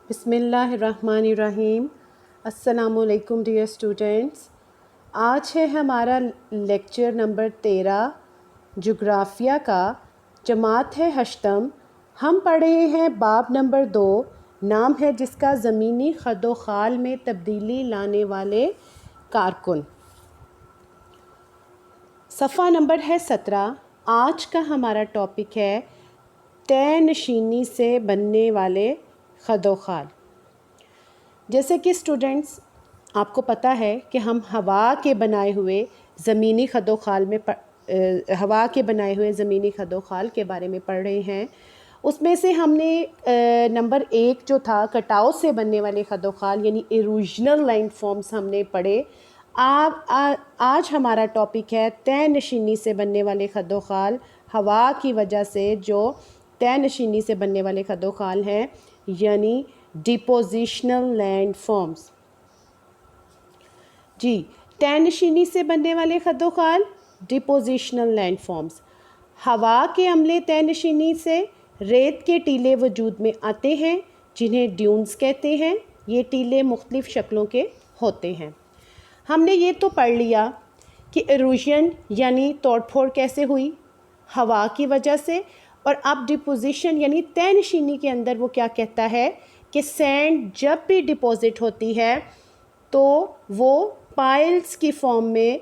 बिस्मिल्लाहिर्रहमानिर्रहीम। अस्सलामुअलैकुम dear students. आज है हमारा लेक्चर नंबर 13 जोग्राफ़िया का। जमात है हश्तम। हम पढ़ रहे हैं बाब नंबर 2, नाम है जिसका ज़मीनी खदोखाल में तब्दीली लाने वाले कारकुन। सफ़ा नंबर है 17। आज का हमारा टॉपिक है तय नशीनी से बनने वाले खदोखाल। जैसे कि स्टूडेंट्स आपको पता है कि हम हवा के बनाए हुए ज़मीनी खदोखाल में हवा के बनाए हुए ज़मीनी खदोखाल के बारे में पढ़ रहे हैं। उसमें से हमने नंबर 1 जो था कटाव से बनने वाले खदोखाल यानी इरोजनल लैंड फॉर्म्स हमने पढ़े। आज हमारा टॉपिक है तय नशीनी से बनने वाले खदोखाल। हवा की वजह से जो तय नशीनी से बनने वाले खदोखाल हैं यानी डिपोजिशनल लैंड फॉर्म्स। जी, तय नशीनी से बनने वाले खदोखाल डिपोजिशनल लैंड फॉर्म्स। हवा के अमले तय नशीनी से रेत के टीले वजूद में आते हैं जिन्हें ड्यून्स कहते हैं। ये टीले मुख्तलिफ़ शक्लों के होते हैं। हमने ये तो पढ़ लिया कि इरोजन यानी तोड़फोड़ कैसे हुई हवा की वजह से, और अब डिपोजिशन यानी तय नशीनी के अंदर वो क्या कहता है कि सैंड जब भी डिपॉजिट होती है तो वो पाइल्स की फॉर्म में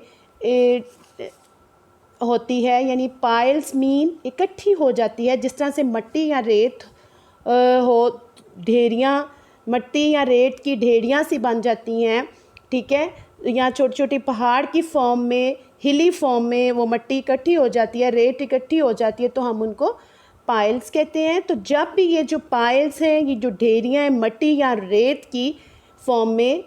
होती है, यानी पाइल्स मीन इकट्ठी हो जाती है। जिस तरह से मट्टी या रेत हो ढेरियाँ, मट्टी या रेत की ढेरियाँ सी बन जाती हैं, ठीक है, या छोटी छोटी पहाड़ की फॉर्म में, हिली फॉर्म में वो मट्टी इकट्ठी हो जाती है, रेत इकट्ठी हो जाती है, तो हम उनको पाइल्स कहते हैं। तो जब भी ये जो पाइल्स हैं, ये जो ढेरियाँ हैं मट्टी या रेत की फॉर्म में,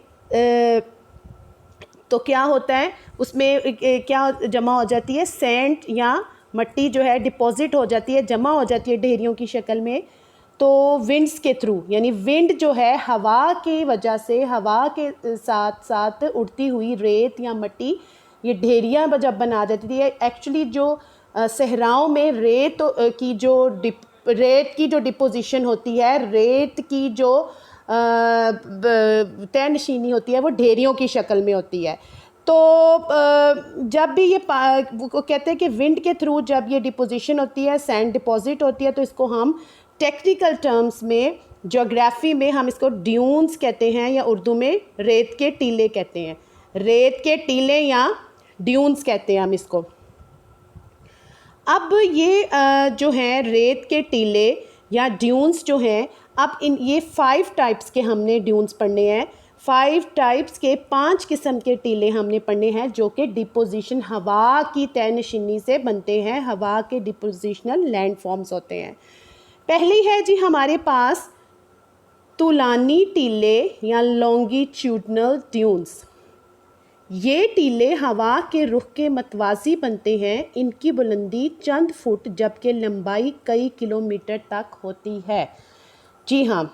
तो क्या होता है उसमें क्या जमा हो जाती है, सैंड या मट्टी जो है डिपॉजिट हो जाती है, जमा हो जाती है ढेरियों की शक्ल में। तो विंड्स के थ्रू, यानी विंड जो है हवा की वजह से, हवा के साथ साथ उड़ती हुई रेत या मट्टी, ये ढेरियाँ जब बना देती है। एक्चुअली जो सहराओं में रेत की जो डिपोजिशन होती है, रेत की जो तय नशीनी होती है वो ढेरियों की शक्ल में होती है। तो जब भी ये वो कहते हैं कि विंड के थ्रू जब ये डिपोजिशन होती है, सैंड डिपॉजिट होती है, तो इसको हम टेक्निकल टर्म्स में, ज्योग्राफी में हम इसको ड्यून्स कहते हैं, या उर्दू में रेत के टीले कहते हैं। रेत के टीले या ड्यून्स कहते हैं हम इसको। अब ये जो हैं रेत के टीले या ड्यून्स जो हैं, अब ये 5 टाइप्स के हमने ड्यून्स पढ़ने हैं। 5 टाइप्स के 5 किस्म के टीले हमने पढ़ने हैं जो कि डिपोजिशन हवा की तय नशीनी से बनते हैं, हवा के डिपोजिशनल लैंड फॉर्म्स होते हैं। पहली है जी हमारे पास तुलानी टीले या लॉन्गिट्यूडनल ड्यून्स। ये टीले हवा के रुख के मतवाजी बनते हैं। इनकी बुलंदी चंद फुट जबकि लंबाई कई किलोमीटर तक होती है। जी हाँ,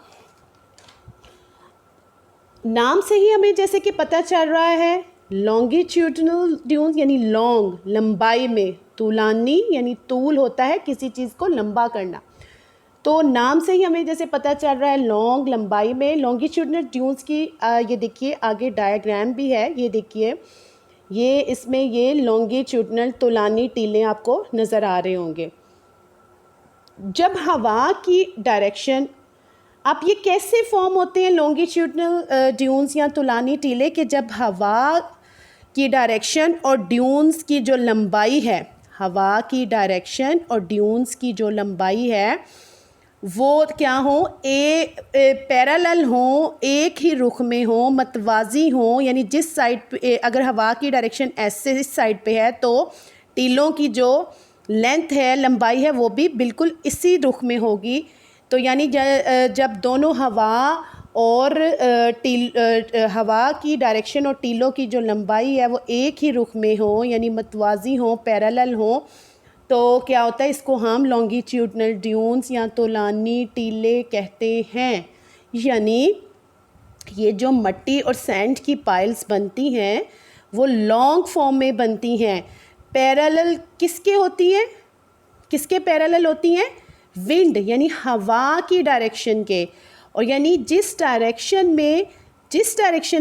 नाम से ही हमें जैसे कि पता चल रहा है, लॉन्गिट्यूडनल ड्यून्स यानी लॉन्ग, लंबाई में, तुलानी यानी तूल होता है किसी चीज़ को लंबा करना। तो नाम से ही हमें जैसे पता चल रहा है लॉन्ग, लंबाई में। लॉन्गिट्यूडनल ड्यून्स की ये देखिए आगे डायग्राम भी है, ये देखिए, ये इसमें ये लॉन्गिट्यूडनल तुलानी टीले आपको नज़र आ रहे होंगे। जब हवा की डायरेक्शन, अब ये कैसे फॉर्म होते हैं लॉन्गिट्यूडनल ड्यून्स या तुलानी टीले, कि जब हवा की डायरेक्शन और ड्यून्स की जो लंबाई है, हवा की डायरेक्शन और ड्यून्स की जो लंबाई है वो क्या हो, पैरेलल हो, एक ही रुख में हो, मतवाजी हो, यानी जिस साइड पे, अगर हवा की डायरेक्शन ऐसे इस साइड पे है तो टीलों की जो लेंथ है, लंबाई है, वो भी बिल्कुल इसी रुख में होगी। तो यानी जब दोनों हवा और हवा की डायरेक्शन और टीलों की जो लंबाई है वो एक ही रुख में हो, यानी मतवाजी हो, पैरेलल हो, तो क्या होता है, इसको हम लॉन्गिट्यूडनल ड्यून्स या तुलानी टीले कहते हैं। यानी ये जो मट्टी और सैंड की पाइल्स बनती हैं वो लॉन्ग फॉर्म में बनती हैं। पैरेलल किसके होती हैं, किसके पैरेलल होती हैं, विंड यानी हवा की डायरेक्शन के, और यानी जिस डायरेक्शन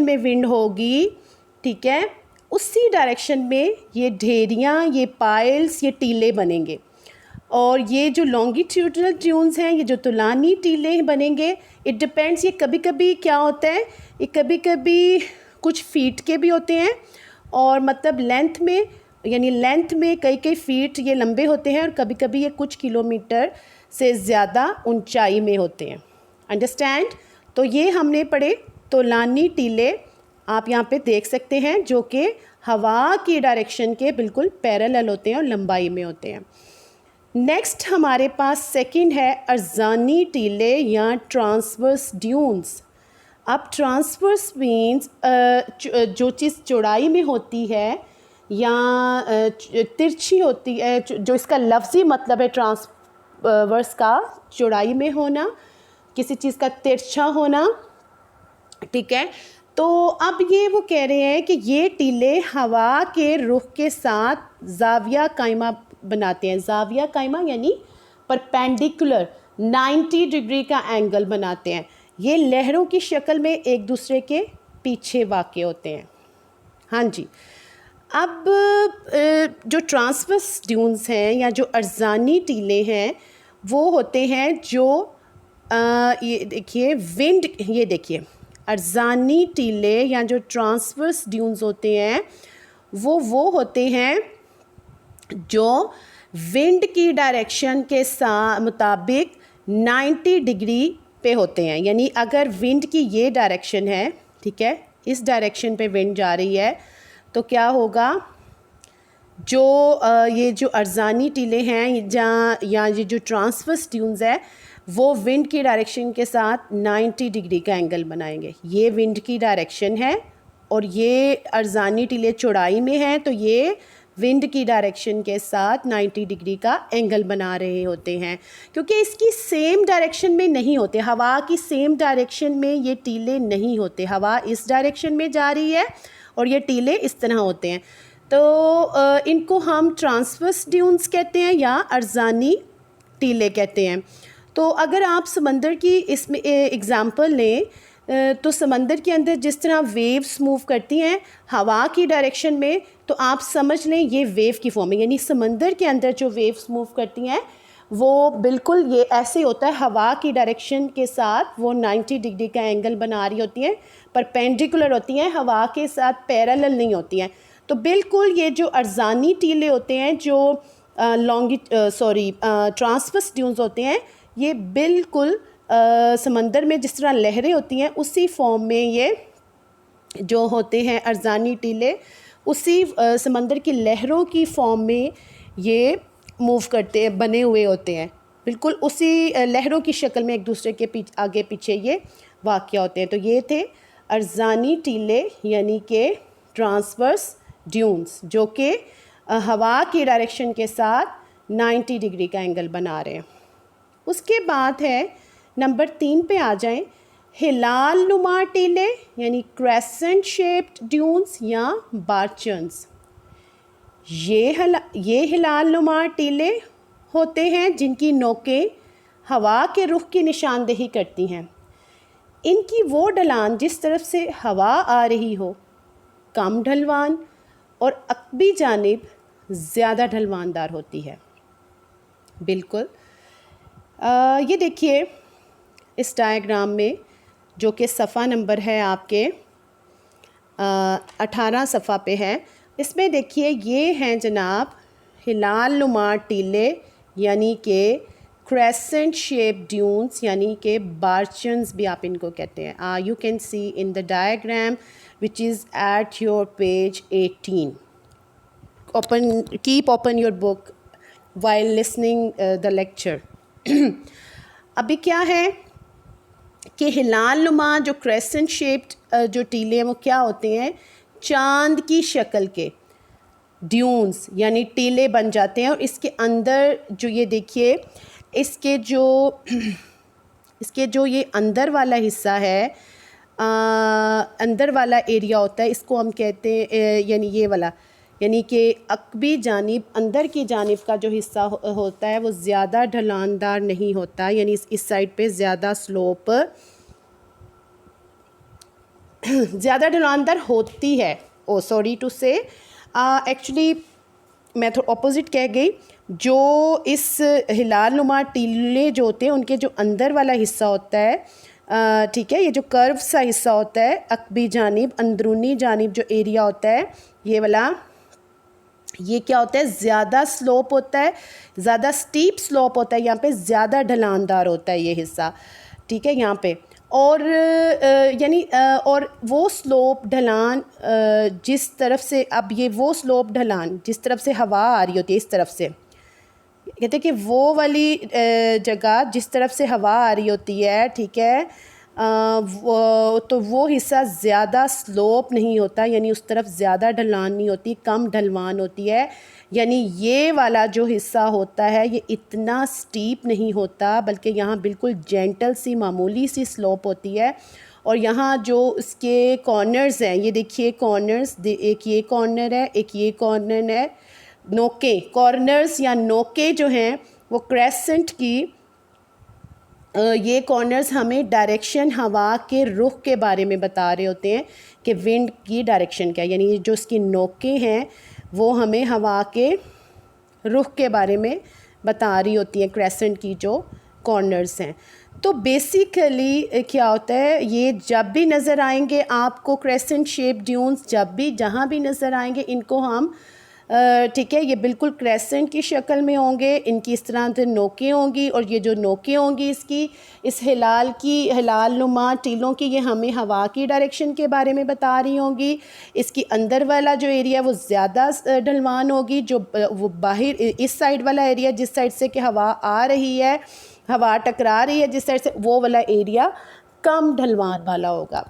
में विंड होगी, ठीक है, उसी डायरेक्शन में ये ढेरियाँ, ये पाइल्स, ये टीले बनेंगे। और ये जो लॉन्गिट्यूडनल ट्यून्स हैं, ये जो तुलानी टीले बनेंगे, इट डिपेंड्स। ये कभी कभी क्या होता है, ये कभी कभी कुछ फीट के भी होते हैं, और मतलब लेंथ में कई फीट ये लंबे होते हैं, और कभी कभी ये कुछ किलोमीटर से ज़्यादा ऊंचाई में होते हैं। अंडरस्टैंड? तो ये हमने पढ़े तुलानी टीले, आप यहाँ पे देख सकते हैं, जो कि हवा की डायरेक्शन के बिल्कुल पैरेलल होते हैं और लंबाई में होते हैं। नेक्स्ट हमारे पास सेकंड है अर्जानी टीले या ट्रांसवर्स ड्यून्स। अब ट्रांसवर्स मीन्स जो चीज़ चौड़ाई में होती है या तिरछी होती है, जो इसका लफ्ज़ी मतलब है ट्रांसवर्स का चौड़ाई में होना, किसी चीज़ का तिरछा होना, ठीक है। तो अब ये वो कह रहे हैं कि ये टीले हवा के रुख के साथ जाविया कायमा बनाते हैं। जाविया कायमा यानी परपेंडिकुलर 90 डिग्री का एंगल बनाते हैं। ये लहरों की शक्ल में एक दूसरे के पीछे वाक़े होते हैं। हाँ जी। अब जो ट्रांसवर्स ड्यून्स हैं या जो अर्जानी टीले हैं, वो होते हैं जो ये देखिए विंड, ये देखिए अर्जानी टीले या जो ट्रांसवर्स ड्यून्स होते हैं वो होते हैं जो विंड की डायरेक्शन के मुताबिक 90 डिग्री पे होते हैं। यानी अगर विंड की ये डायरेक्शन है, ठीक है, इस डायरेक्शन पे विंड जा रही है, तो क्या होगा, जो ये जो अर्जानी टीले हैं या ये जो ट्रांसवर्स ड्यून्स है, वो विंड की डायरेक्शन के साथ 90 डिग्री का एंगल बनाएंगे। ये विंड की डायरेक्शन है और ये अर्जानी टीले चौड़ाई में है, तो ये विंड की डायरेक्शन के साथ 90 डिग्री का एंगल बना रहे होते हैं, क्योंकि इसकी सेम डायरेक्शन में नहीं होते। हवा की सेम डायरेक्शन में ये टीले नहीं होते। हवा इस डायरेक्शन में जा रही है और ये टीले इस तरह होते हैं। तो इनको हम ट्रांसवर्स ड्यून्स कहते हैं या अर्जानी टीले कहते हैं। तो अगर आप समंदर की इसमें एग्ज़ाम्पल लें, तो समंदर के अंदर जिस तरह वेव्स मूव करती हैं हवा की डायरेक्शन में, तो आप समझ लें ये वेव की फॉर्म है। यानी समंदर के अंदर जो वेव्स मूव करती हैं वो बिल्कुल ये ऐसे होता है, हवा की डायरेक्शन के साथ वो 90 डिग्री का एंगल बना रही होती हैं, परपेंडिकुलर होती हैं, हवा के साथ पैरेलल नहीं होती हैं। तो बिल्कुल ये जो अर्जानी टीले होते हैं, जो ट्रांसवर्स ड्यून्स होते हैं, ये बिल्कुल समंदर में जिस तरह लहरें होती हैं उसी फॉर्म में ये जो होते हैं अर्जानी टीले, उसी समंदर की लहरों की फॉर्म में ये मूव करते हैं, बने हुए होते हैं। बिल्कुल उसी लहरों की शक्ल में एक दूसरे के आगे पीछे ये वाक़या होते हैं। तो ये थे अर्जानी टीले यानी कि ट्रांसवर्स ड्यून्स, जो कि हवा की डायरेक्शन के साथ 90 डिग्री का एंगल बना रहे हैं। उसके बाद है नंबर 3 पे आ जाएं, हिलाल नुमा टीले यानी क्रेसेंट शेप्ड ड्यून्स या बार्चन्स। ये हिलाल नुमा टीले होते हैं जिनकी नोकें हवा के रुख की निशानदेही करती हैं। इनकी वो ढलान जिस तरफ से हवा आ रही हो कम ढलवान और अकबी जानिब ज़्यादा ढलवानदार होती है। बिल्कुल ये देखिए इस डायग्राम में, जो कि सफ़ा नंबर है आपके 18 सफ़ा पे है, इसमें देखिए ये हैं जनाब हिलाल नुमा टीले यानी कि क्रेसेंट शेप ड्यून्स यानी कि बार्चन्स भी आप इनको कहते हैं। You can see in the diagram which is at your page 18। Keep open your book while listening the lecture. अभी क्या है कि हिलाल नुमा जो क्रेसेंट शेप्ड जो टीले हैं वो क्या होते हैं, चांद की शक्ल के ड्यून्स यानी टीले बन जाते हैं। और इसके अंदर जो ये देखिए इसके जो ये अंदर वाला हिस्सा है, अंदर वाला एरिया होता है, इसको हम कहते हैं यानी ये वाला, यानी कि अकबी जानिब अंदर की जानिब का जो हिस्सा होता है वो ज़्यादा ढलानदार नहीं होता, यानी इस साइड पे ज़्यादा स्लोप ज़्यादा ढलानदार होती है। ओ सॉरी टू से, एक्चुअली मैं थोड़ा ऑपोजिट कह गई। जो इस हिलाल नुमा टीले जो होते हैं उनके जो अंदर वाला हिस्सा होता है, ठीक है, ये जो कर्व सा हिस्सा होता है अकबी जानिब, अंदरूनी जानिब जो एरिया होता है ये वाला, ये क्या होता है, ज़्यादा स्लोप होता है, ज़्यादा स्टीप स्लोप होता है, यहाँ पे ज़्यादा ढलानदार होता है ये हिस्सा, ठीक है, यहाँ पे। और यानी और वो स्लोप ढलान जिस तरफ से, अब ये वो स्लोप ढलान जिस तरफ से हवा आ रही होती है, इस तरफ से कहते हैं कि वो वाली जगह जिस तरफ से हवा आ रही होती है, ठीक है, तो वो हिस्सा ज़्यादा स्लोप नहीं होता, यानी उस तरफ ज़्यादा ढलान नहीं होती, कम ढलवान होती है। यानी ये वाला जो हिस्सा होता है ये इतना स्टीप नहीं होता, बल्कि यहाँ बिल्कुल जेंटल सी मामूली सी स्लोप होती है। और यहाँ जो इसके कॉर्नर्स हैं, ये देखिए कॉर्नर्स, एक ये कॉर्नर है, एक ये कॉर्नर है, नोके, कॉर्नर्स या नोके जो हैं वो क्रेसेंट की, ये कॉर्नर्स हमें डायरेक्शन, हवा के रुख के बारे में बता रहे होते हैं कि विंड की डायरेक्शन क्या है। यानी जो इसकी नोके हैं वो हमें हवा के रुख के बारे में बता रही होती हैं, क्रेसेंट की जो कॉर्नर्स हैं। तो बेसिकली क्या होता है, ये जब भी नज़र आएंगे आपको क्रेसेंट शेप ड्यून्स, जब भी जहाँ भी नज़र आएंगे इनको हम, ठीक है, ये बिल्कुल क्रेसेंट की शक्ल में होंगे, इनकी इस तरह से नोकें होंगी, और ये जो नोकें होंगी इसकी, इस हिलाल नुमा टीलों की, ये हमें हवा की डायरेक्शन के बारे में बता रही होंगी। इसकी अंदर वाला जो एरिया वो ज़्यादा ढलवान होगी, जो वो बाहर इस साइड वाला एरिया जिस साइड से कि हवा आ रही है, हवा टकरा रही है जिस साइड से, वो वाला एरिया कम ढलवान वाला होगा,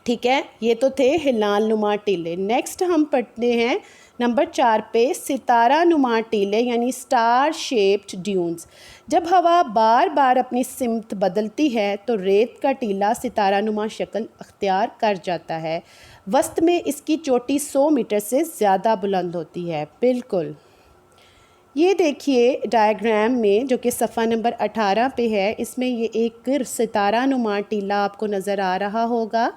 ठीक है। ये तो थे हिलाल नुमा टीले। नेक्स्ट हम पढ़ते हैं नंबर 4 पे सितारा नुमा टीले यानी स्टार शेप्ड ड्यून्स। जब हवा बार बार अपनी सिमत बदलती है तो रेत का टीला सितारा नुमा शक्ल अख्तियार कर जाता है। वस्त में इसकी चोटी 100 मीटर से ज़्यादा बुलंद होती है। बिल्कुल, ये देखिए डायग्राम में जो कि सफ़ा नंबर 18 पे है, इसमें ये एक सितारा नुमा टीला आपको नज़र आ रहा होगा।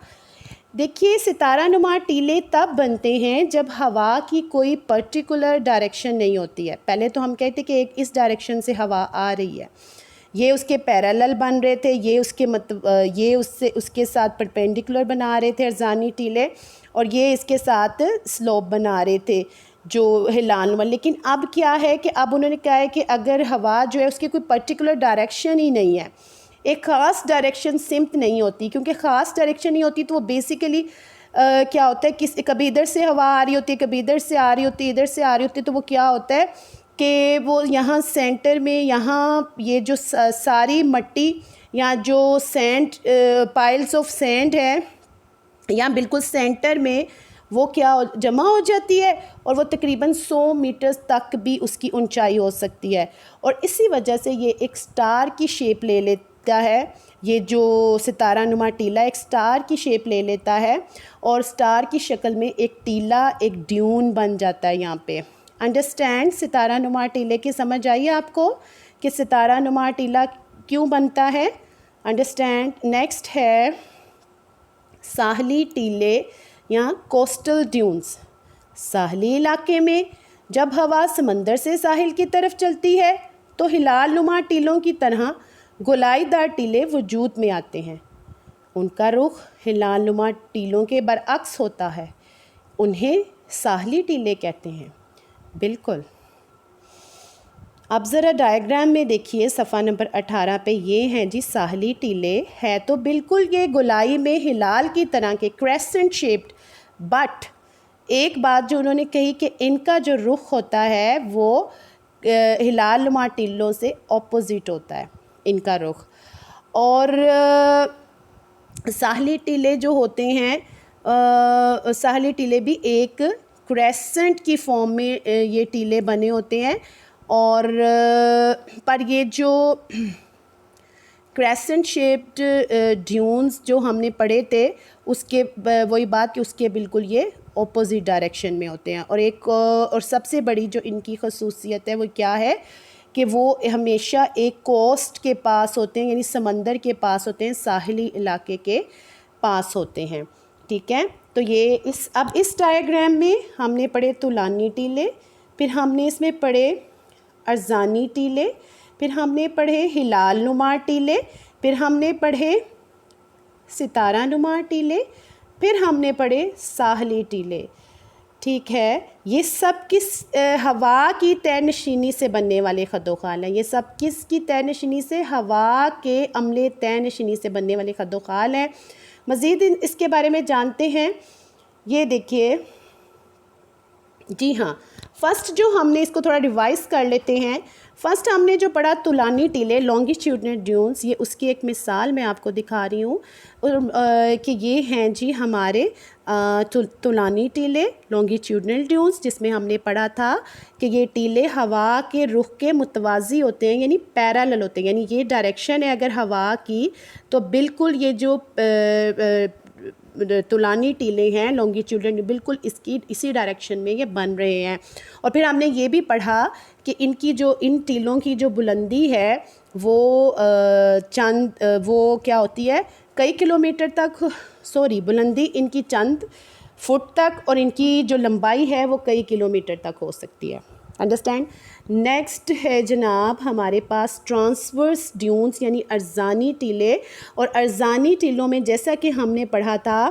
देखिए सितारा नुमा टीले तब बनते हैं जब हवा की कोई पर्टिकुलर डायरेक्शन नहीं होती है। पहले तो हम कहते कि एक इस डायरेक्शन से हवा आ रही है, ये उसके पैरेलल बन रहे थे, ये उसके ये उसके साथ परपेंडिकुलर बना रहे थे अर्जानी टीले, और ये इसके साथ स्लोप बना रहे थे जो हिलाल नुमा। लेकिन अब क्या है कि अब उन्होंने कहा है कि अगर हवा जो है उसकी कोई पर्टिकुलर डायरेक्शन ही नहीं है, एक ख़ास डायरेक्शन सिमत नहीं होती, क्योंकि ख़ास डायरेक्शन नहीं होती तो वो बेसिकली क्या होता है, कभी इधर से हवा आ रही होती है, कभी इधर से आ रही होती है, इधर से आ रही होती है, तो वो क्या होता है कि वो यहाँ सेंटर में, यहाँ ये जो सारी मट्टी या जो सैंड, पाइल्स ऑफ सैंड है, यहाँ बिल्कुल सेंटर में वो क्या जमा हो जाती है, और वो तकरीबन 100 मीटर तक भी उसकी ऊंचाई हो सकती है। और इसी वजह से ये एक स्टार की शेप ले लेता है। ये जो सितारा नुमा टीला एक स्टार की शेप ले लेता है, और स्टार की शक्ल में एक टीला, एक ड्यून बन जाता है यहाँ पे। अंडरस्टैंड, सितारा नुमा टीले की समझ आई आपको कि सितारा नुमा टीला क्यों बनता है? अंडरस्टैंड। नेक्स्ट है साहली टीले या कोस्टल ड्यून्स। साहली इलाके में जब हवा समंदर से साहिल की तरफ चलती है तो हिलाल नुमा टीलों की तरह गोलाईदार टीले वजूद में आते हैं। उनका रुख हिलाल नुमा टीलों के बरअक्स होता है, उन्हें साहली टीले कहते हैं। बिल्कुल। अब ज़रा डायग्राम में देखिए सफ़ा नंबर 18 पे, ये हैं जी साहली टीले। है तो बिल्कुल ये गोलाई में हिलाल की तरह के क्रेसेंट शेप्ड, बट एक बात जो उन्होंने कही कि इनका जो रुख होता है वो हिलाल नुमा टीलों से ऑपोजिट होता है इनका रुख। और साहली टीले जो होते हैं, साहली टीले भी एक क्रेसेंट की फॉर्म में ये टीले बने होते हैं। और पर ये जो क्रेसेंट शेप्ड ड्यून्स जो हमने पढ़े थे, उसके वही बात कि उसके बिल्कुल ये ऑपोजिट डायरेक्शन में होते हैं। और एक और सबसे बड़ी जो इनकी खसूसियत है वो क्या है कि वो हमेशा एक कोस्ट के पास होते हैं, यानी समंदर के पास होते हैं, साहिली इलाके के पास होते हैं। ठीक है, तो ये अब इस डायग्राम में हमने पढ़े तूलानी टीले, फिर हमने इसमें पढ़े अर्जानी टीले, फिर हमने पढ़े हिलाल नुमा टीले, फिर हमने पढ़े सितारा नुमा टीले, फिर हमने पढ़े साहली टीले। ठीक है, ये सब किस हवा की तैरनशीनी से बनने वाले खदोखाल हैं। ये सब किस की तैरनशीनी से? हवा के अमले तैरनशीनी से बनने वाले खदोखाल हैं। मज़ीद इसके बारे में जानते हैं। ये देखिए, जी हाँ, फ़र्स्ट जो हमने इसको थोड़ा रिवाइज़ कर लेते हैं। फ़र्स्ट हमने जो पढ़ा तूलानी टीले लॉन्गिट्यूडनल ड्यून्स, ये उसकी एक मिसाल मैं आपको दिखा रही हूँ कि ये हैं जी हमारे तूलानी टीले लॉन्गिट्यूडनल ड्यून्स, जिसमें हमने पढ़ा था कि ये टीले हवा के रुख के मुतवाज़ी होते हैं, यानी पैरेलल होते हैं। यानी ये डायरेक्शन है अगर हवा की, तो बिल्कुल ये जो तूलानी टीले हैं लॉन्गिट्यूडनल, बिल्कुल इसी डायरेक्शन में ये बन रहे हैं। और फिर हमने ये भी पढ़ा कि इन टीलों की जो बुलंदी है वो वो क्या होती है, कई किलोमीटर तक, बुलंदी इनकी चंद फुट तक, और इनकी जो लंबाई है वो कई किलोमीटर तक हो सकती है। अंडरस्टैंड। नेक्स्ट है जनाब हमारे पास ट्रांसवर्स ड्यून्स यानी अर्जानी टीले। और अर्जानी टीलों में जैसा कि हमने पढ़ा था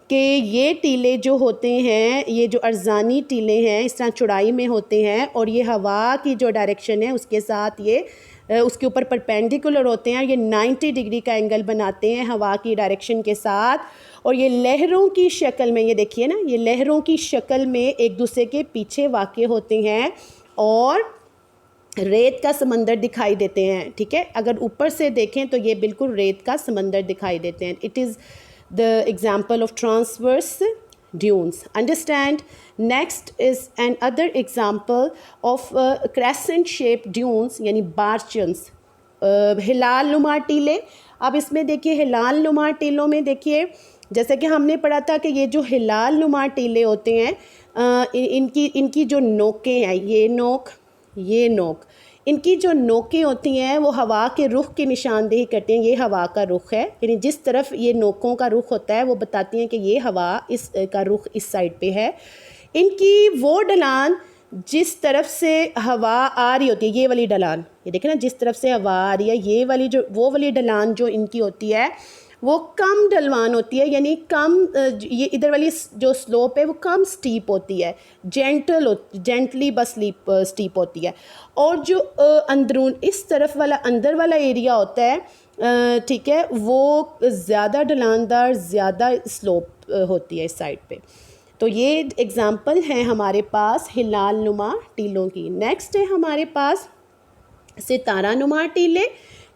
कि ये टीले जो होते हैं, ये जो अर्जानी टीले हैं इस तरह चौड़ाई में होते हैं, और ये हवा की जो डायरेक्शन है उसके साथ ये उसके ऊपर परपेंडिकुलर होते हैं। ये 90 डिग्री का एंगल बनाते हैं हवा की डायरेक्शन के साथ, और ये लहरों की शक्ल में, ये देखिए ना, ये लहरों की शक्ल में एक दूसरे के पीछे वाक़े होते हैं और रेत का समंदर दिखाई देते हैं। ठीक है, अगर ऊपर से देखें तो ये बिल्कुल रेत का समंदर दिखाई देते हैं। It is the example of transverse dunes. Understand? Next is another example of crescent shaped dunes यानी बारचन्स, हिलाल नुमा टीले। अब इसमें देखिए हिलाल नुमा टीलों में देखिए, जैसे कि हमने पढ़ा था कि ये जो हिलाल नुमा टीले होते हैं, इनकी जो नोकें हैं, ये नोक, इनकी जो नोकें होती हैं वो हवा के रुख की निशानदेही करती हैं। ये हवा का रुख है, यानी जिस तरफ ये नोकों का रुख होता है वो बताती हैं कि ये हवा का रुख इस साइड पे है। इनकी वो ढलान जिस तरफ से हवा आ रही होती है, ये वाली ढलान, ये देखें ना, जिस तरफ से हवा आ रही है, ये वाली वो वाली ढलान जो इनकी होती है वो कम ढलवान होती है, यानी कम, ये इधर वाली जो स्लोप है वो कम स्टीप होती है, जेंटली बस स्टीप होती है। और जो अंदरून इस तरफ वाला अंदर वाला एरिया होता है, ठीक है, वो ज़्यादा ढलानदार, ज़्यादा स्लोप होती है इस साइड पे। तो ये एग्ज़ाम्पल हैं हमारे पास हिलाल नुमा टीलों की। नेक्स्ट है हमारे पास सितारा नुमा टीले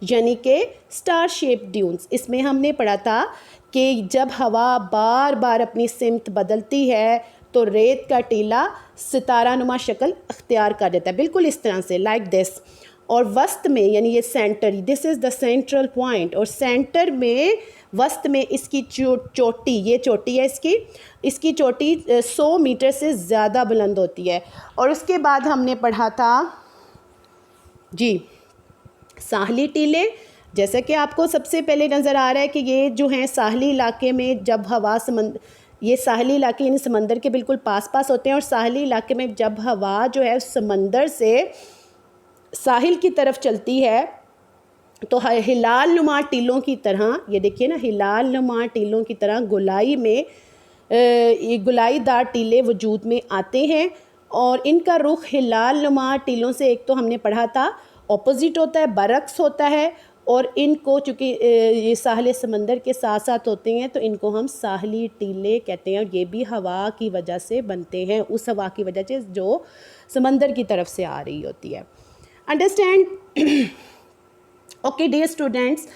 यानी कि स्टार शेप ड्यून्स। इसमें हमने पढ़ा था कि जब हवा बार बार अपनी सिमत बदलती है तो रेत का टीला सितारा नुमा शक्ल अख्तियार कर देता है, बिल्कुल इस तरह से, लाइक दिस। और वस्त में, यानी ये centre, this is the central point, और सेंटर में वस्त में इसकी चोटी, ये चोटी है इसकी चोटी 100 मीटर से ज़्यादा बुलंद होती है। और उसके बाद हमने पढ़ा था जी साहली टीले। जैसे कि आपको सबसे पहले नज़र आ रहा है कि ये जो हैं साहली इलाके में जब हवा ये साहली इलाके यानी समंदर के बिल्कुल पास होते हैं, और साहली इलाके में जब हवा जो है समंदर से साहिल की तरफ चलती है तो हिलाल नुमा टीलों की तरह, ये देखिए ना, हिलाल नुमा टीलों की तरह गोलाई में ये गोलाईदार टीले वजूद में आते हैं। और इनका रुख हिलाल नुमा टीलों से, एक तो हमने पढ़ा था, ऑपोजिट होता है, बरक्स होता है। और इनको चूँकि ये साहले समंदर के साथ साथ होते हैं तो इनको हम साहली टीले कहते हैं, और ये भी हवा की वजह से बनते हैं, उस हवा की वजह से जो समंदर की तरफ से आ रही होती है। अंडरस्टैंड? ओके डियर स्टूडेंट्स,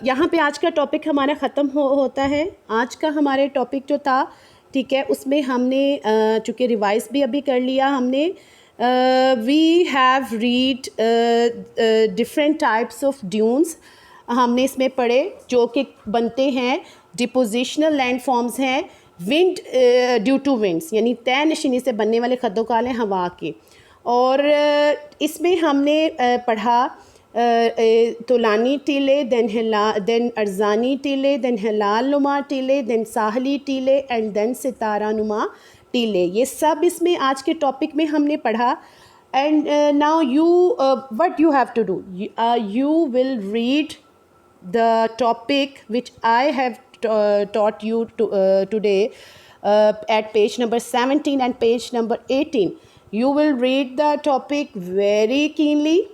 यहाँ पे आज का टॉपिक हमारा ख़त्म होता है। आज का हमारे टॉपिक जो था, ठीक है, उसमें हमने चूँकि रिवाइज भी अभी कर लिया हमने, we have read different types of dunes. हमने इसमें पढ़े जो कि बनते हैं, डिपोजिशनल लैंडफॉर्म्स हैं, विंड ड्यू टू विंड्स यानी तय नशीनी से बनने वाले खद्दोकाल हैं हवा के। और इसमें हमने पढ़ा तुलानी टीले, then अरजानी टीले, then हिलाल नुमा टीले, then साहली टीले एंड देन सितारा नुमा टीले. ये सब इसमें आज के टॉपिक में हमने पढ़ा. And now you what you have to do, you will read the topic which I have taught you today at page number 17 and page number 18. You will read the topic very keenly,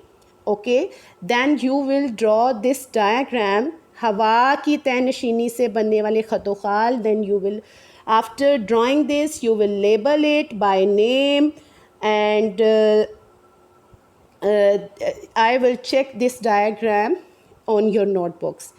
okay? Then you will draw this diagram, हवा की तैनशीनी से बनने वाले ख़तोखाल. Then you will, after drawing this, you will label it by name, and I will check this diagram on your notebooks.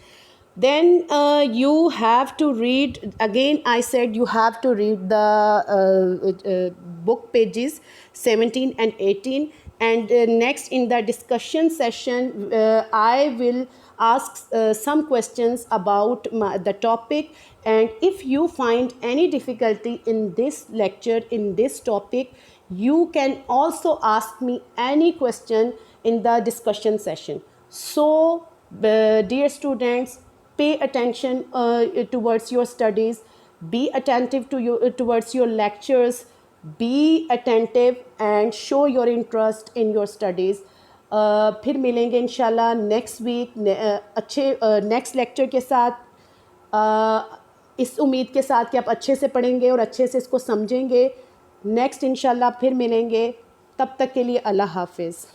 Then you have to read, again I said you have to read the book pages 17 and 18. And next in the discussion session, I will ask some questions about the topic. And if you find any difficulty in this lecture, in this topic, you can also ask me any question in the discussion session. So, dear students, pay attention towards your studies, be attentive towards your lectures, be attentive and show your interest in your studies. फिर मिलेंगे इंशाल्लाह next week अच्छे next lecture के साथ, इस उम्मीद के साथ कि आप अच्छे से पढ़ेंगे और अच्छे से इसको समझेंगे. नेक्स्ट इंशाल्लाह फिर मिलेंगे. तब तक के लिए अल्लाह हाफिज़.